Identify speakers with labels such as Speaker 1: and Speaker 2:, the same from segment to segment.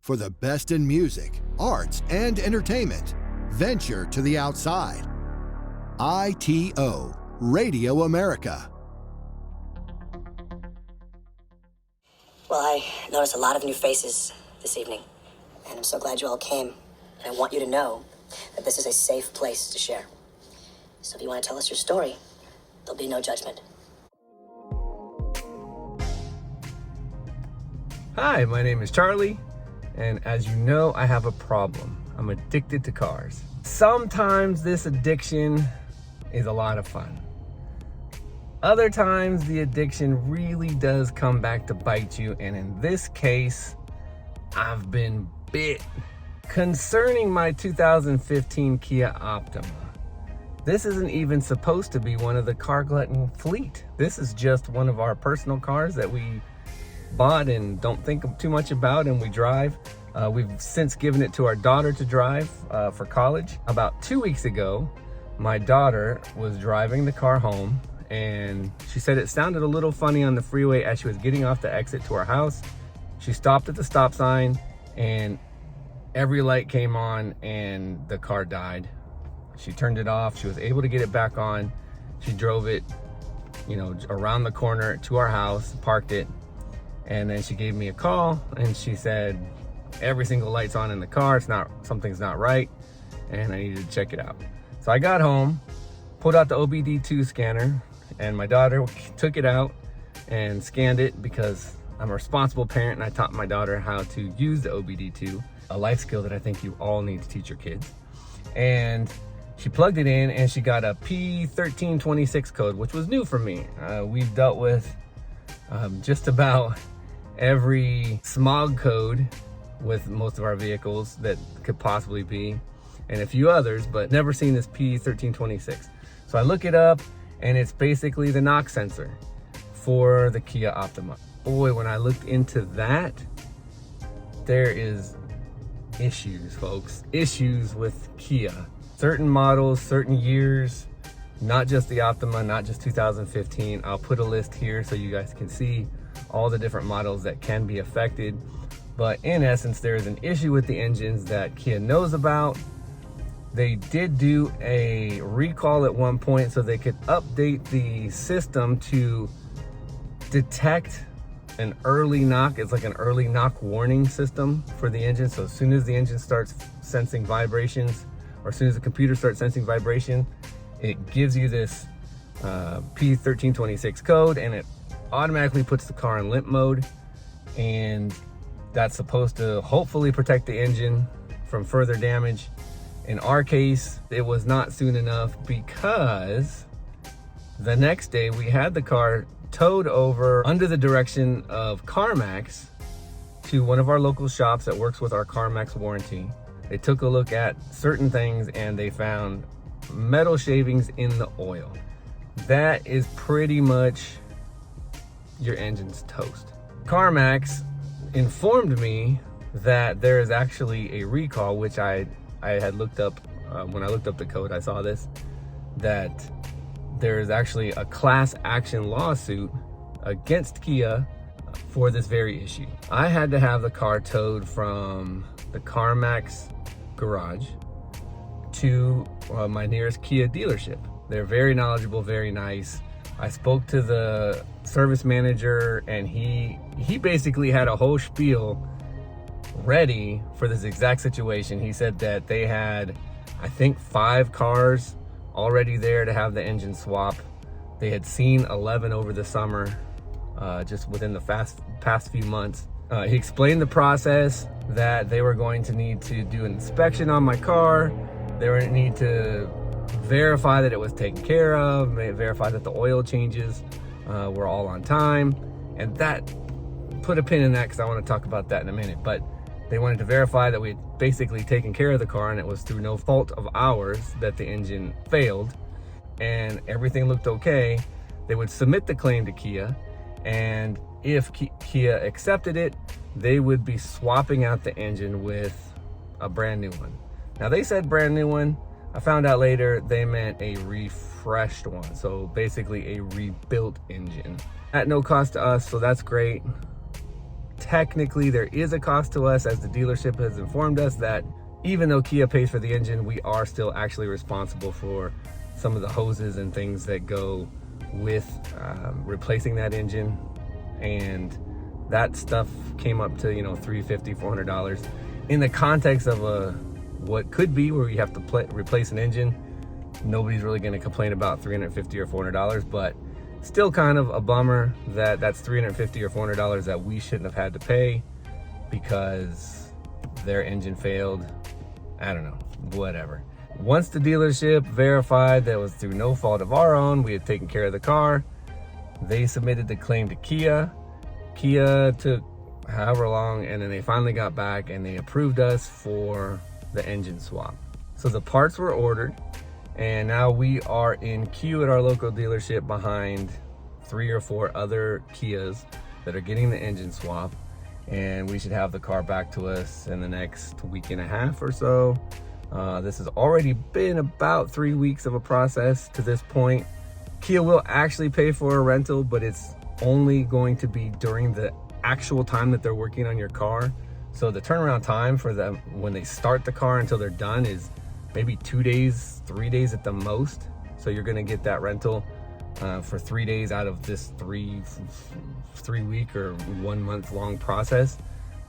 Speaker 1: For the best in music, arts, and entertainment, venture to the outside. ITO Radio America.
Speaker 2: Well, I noticed a lot of new faces this evening, and I'm so glad you all came. And I want you to know that this is a safe place to share. So if you want to tell us your story, there'll be no judgment.
Speaker 3: Hi, my name is Charlie, and as you know, I have a problem. I'm addicted to cars. Sometimes this addiction is a lot of fun. Other times, the addiction really does come back to bite you, and in this case, I've been bit. Concerning my 2015 Kia Optima, this isn't even supposed to be one of the Car Glutton fleet. This is just one of our personal cars that we bought and don't think too much about, and we drive. We've since given it to our daughter to drive for college. About 2 weeks ago, my daughter was driving the car home, and she said it sounded a little funny on the freeway as she was getting off the exit to our house. She stopped at the stop sign, and every light came on, and the car died. She turned it off. She was able to get it back on. She drove it, around the corner to our house, parked it, and then she gave me a call, and she said, every single light's on in the car. Something's not right, and I needed to check it out. So I got home, pulled out the OBDII scanner, and my daughter took it out and scanned it because I'm a responsible parent, and I taught my daughter how to use the OBDII, a life skill that I think you all need to teach your kids. And she plugged it in, and she got a P1326 code, which was new for me. We've dealt with just about every smog code with most of our vehicles that could possibly be, and a few others, but never seen this P1326. So I look it up, and it's basically the knock sensor for the Kia Optima. Boy, when I looked into that, there is issues, folks. Issues with Kia. Certain models, certain years, not just the Optima, not just 2015. I'll put a list here so you guys can see all the different models that can be affected. But in essence, there is an issue with the engines that Kia knows about. They did do a recall at one point so they could update the system to detect an early knock. It's like an early knock warning system for the engine. So as soon as the engine starts sensing vibrations, or as soon as the computer starts sensing vibration, it gives you this P1326 code, and it automatically puts the car in limp mode. And that's supposed to hopefully protect the engine from further damage. In our case, it was not soon enough, because the next day we had the car towed over under the direction of CarMax to one of our local shops that works with our CarMax warranty. They took a look at certain things, and they found metal shavings in the oil. That is pretty much your engine's toast. CarMax informed me that there is actually a recall, which I had looked up. When I looked up the code, I saw this, that there is actually a class action lawsuit against Kia for this very issue. I had to have the car towed from the CarMax garage to my nearest Kia dealership. They're very knowledgeable, very nice. I spoke to the service manager, and he basically had a whole spiel ready for this exact situation. He said that they had, I think, 5 cars already there to have the engine swap. They had seen 11 over the summer, just within the past few months. He explained the process, that they were going to need to do an inspection on my car. They were going to need to verify that it was taken care of, verify that the oil changes were all on time. And that, put a pin in that because I want to talk about that in a minute. But they wanted to verify that we had basically taken care of the car, and it was through no fault of ours that the engine failed, and everything looked okay. They would submit the claim to Kia, and if Kia accepted it, they would be swapping out the engine with a brand new one. Now, they said brand new one. I found out later they meant a refreshed one, so basically a rebuilt engine at no cost to us, so that's great. technically there is a cost to us, as the dealership has informed us that even though Kia pays for the engine, we are still actually responsible for some of the hoses and things that go with replacing that engine. And that stuff came up to, you know, $350, $400 in the context of what could be where you have to replace an engine. Nobody's really going to complain about $350 or $400, but still kind of a bummer that that's $350 or $400 that we shouldn't have had to pay because their engine failed. I don't know, whatever. Once the dealership verified that it was through no fault of our own, we had taken care of the car, they submitted the claim to Kia. Kia took however long, and then they finally got back and they approved us for the engine swap. So the parts were ordered, and now we are in queue at our local dealership behind 3 or 4 other Kias that are getting the engine swap, and we should have the car back to us in the next week and a half or so. This has already been about 3 weeks of a process to this point. Kia will actually pay for a rental, but it's only going to be during the actual time that they're working on your car. So the turnaround time for them when they start the car until they're done is maybe 2 days, 3 days at the most. So you're gonna get that rental for 3 days out of this three week or 1 month long process,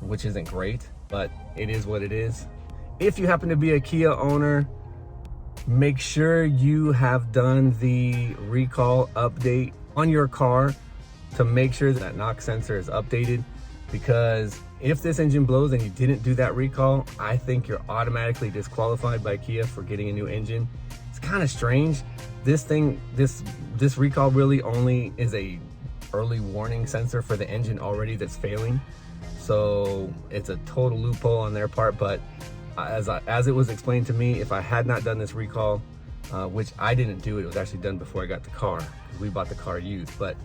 Speaker 3: which isn't great, but it is what it is. If you happen to be a Kia owner, make sure you have done the recall update on your car to make sure that knock sensor is updated, because if this engine blows and you didn't do that recall, I think you're automatically disqualified by Kia for getting a new engine. It's kind of strange. This recall really only is a early warning sensor for the engine already that's failing. So it's a total loophole on their part, but as it was explained to me, if I had not done this recall, which I didn't do, it was actually done before I got the car, because we bought the car used, but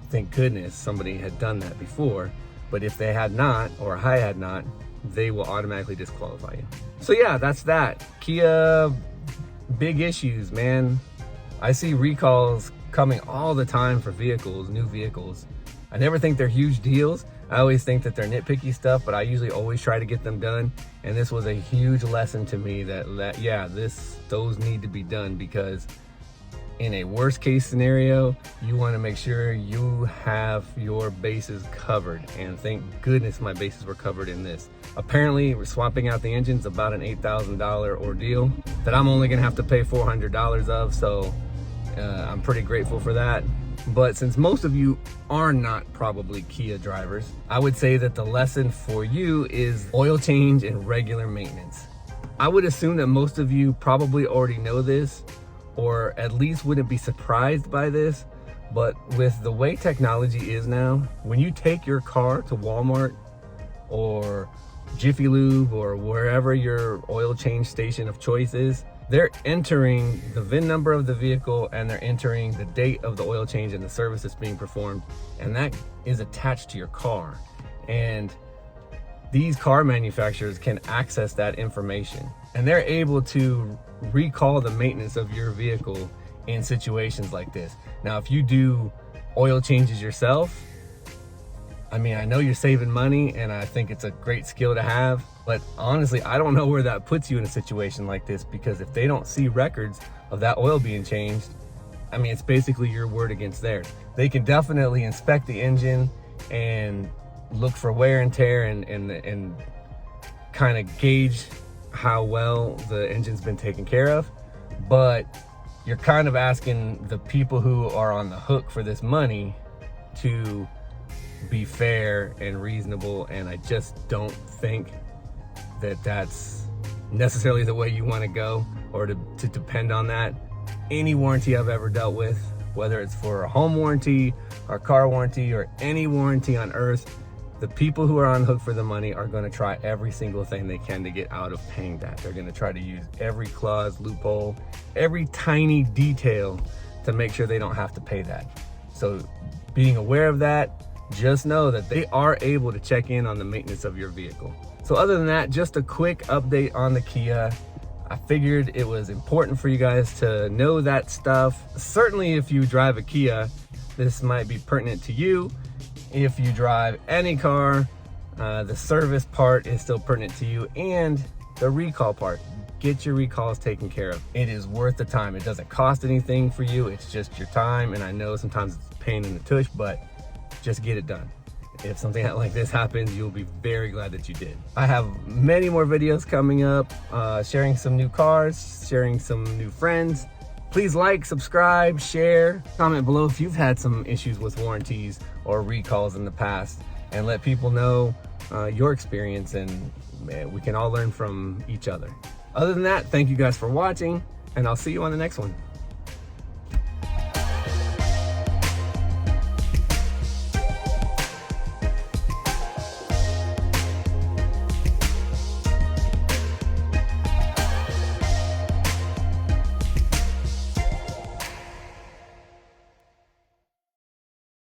Speaker 3: thank goodness somebody had done that before. But if they had not, or I had not, they will automatically disqualify you. So yeah, that's that. Kia, big issues, man. I see recalls coming all the time for vehicles, new vehicles. I never think they're huge deals. I always think that they're nitpicky stuff, but I usually always try to get them done. And this was a huge lesson to me that yeah, those need to be done, because in a worst case scenario, you want to make sure you have your bases covered. And thank goodness my bases were covered in this. Apparently, swapping out the engine's about an $8,000 ordeal that I'm only gonna have to pay $400 of. So I'm pretty grateful for that. But since most of you are not probably Kia drivers, I would say that the lesson for you is oil change and regular maintenance. I would assume that most of you probably already know this, or at least wouldn't be surprised by this, but with the way technology is now, when you take your car to Walmart or Jiffy Lube or wherever your oil change station of choice is, they're entering the VIN number of the vehicle and they're entering the date of the oil change and the service that's being performed, and that is attached to your car. And these car manufacturers can access that information, and they're able to recall the maintenance of your vehicle in situations like this. Now, if you do oil changes yourself, I mean, I know you're saving money and I think it's a great skill to have, but honestly, I don't know where that puts you in a situation like this, because if they don't see records of that oil being changed, I mean, it's basically your word against theirs. They can definitely inspect the engine and look for wear and tear and kind of gauge how well the engine's been taken care of, but you're kind of asking the people who are on the hook for this money to be fair and reasonable, and I just don't think that that's necessarily the way you want to go, or to depend on that. Any warranty I've ever dealt with, whether it's for a home warranty or car warranty or any warranty on earth, the people who are on hook for the money are going to try every single thing they can to get out of paying that. They're going to try to use every clause, loophole, every tiny detail to make sure they don't have to pay that. So being aware of that, just know that they are able to check in on the maintenance of your vehicle. So other than that, just a quick update on the Kia. I figured it was important for you guys to know that stuff. Certainly if you drive a Kia, this might be pertinent to you. if you drive any car, the service part is still pertinent to you, and the recall part. Get your recalls taken care of. It is worth the time. It doesn't cost anything for you. It's just your time. And I know sometimes it's a pain in the tush, but just get it done. If something like this happens, you'll be very glad that you did. I have many more videos coming up, sharing some new cars, sharing some new friends. Please like, subscribe, share, comment below if you've had some issues with warranties or recalls in the past, and let people know your experience, and we can all learn from each other. Other than that, thank you guys for watching, and I'll see you on the next one.